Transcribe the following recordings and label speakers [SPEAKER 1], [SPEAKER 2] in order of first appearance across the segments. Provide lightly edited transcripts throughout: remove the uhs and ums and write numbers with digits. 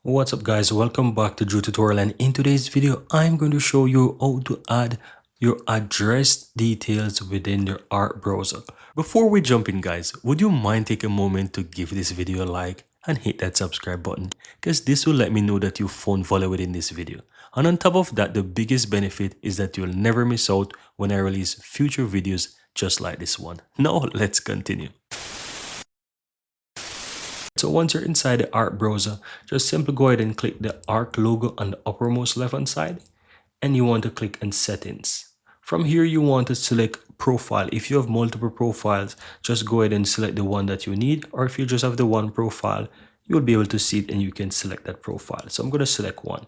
[SPEAKER 1] What's up guys, welcome back to Drew Tutorial, and in today's video I'm going to show you how to add your address details within your art browser. Before we jump in guys, would you mind take a moment to give this video a like and hit that subscribe button, because this will let me know that you found value within this video. And on top of that, the biggest benefit is that you'll never miss out when I release future videos just like this one. Now let's continue. So once you're inside the Art browser, just simply go ahead and click the Arc logo on the uppermost left hand side, and you want to click on Settings. From here, you want to select Profile. If you have multiple profiles, just go ahead and select the one that you need, or if you just have the one profile, you'll be able to see it and you can select that profile. So I'm going to select one.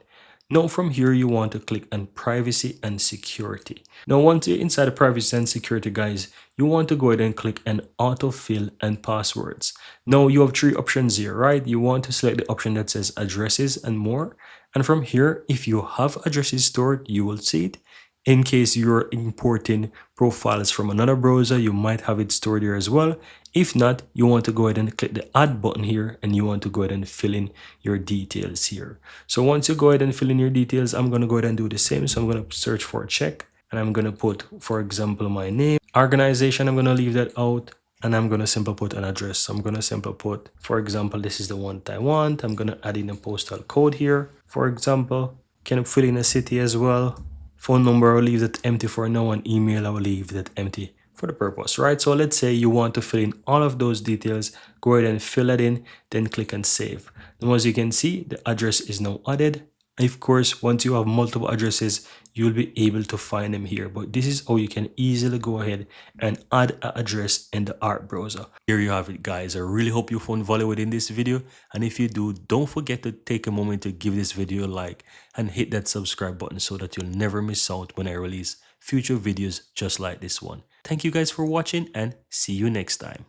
[SPEAKER 1] Now from here, you want to click on Privacy and Security. Now once you're inside the Privacy and Security guys, you want to go ahead and click on Autofill and Passwords. Now you have three options here, right? You want to select the option that says Addresses and More. And from here, if you have addresses stored, you will see it. In case you're importing profiles from another browser, you might have it stored here as well. If not, you want to go ahead and click the add button here, and you want to go ahead and fill in your details here. So once you go ahead and fill in your details, I'm going to go ahead and do the same. So I'm going to search for a check, and I'm going to put, for example, my name, organization. I'm going to leave that out, and I'm going to simply put an address. So I'm going to simply put, for example, this is the one that I want. I'm going to add in a postal code here. For example, can fill in a city as well. Phone number, I'll leave that empty for now, and email, I will leave that empty for the purpose, right? So let's say you want to fill in all of those details, go ahead and fill that in, then click on save. Now as you can see, the address is now added. Of course, once you have multiple addresses, you'll be able to find them here, but this is how you can easily go ahead and add an address in the Art browser. Here you have it guys. I really hope you found value within this video, and if you do, don't forget to take a moment to give this video a like and hit that subscribe button so that you'll never miss out when I release future videos just like this one. Thank you guys for watching, and see you next time.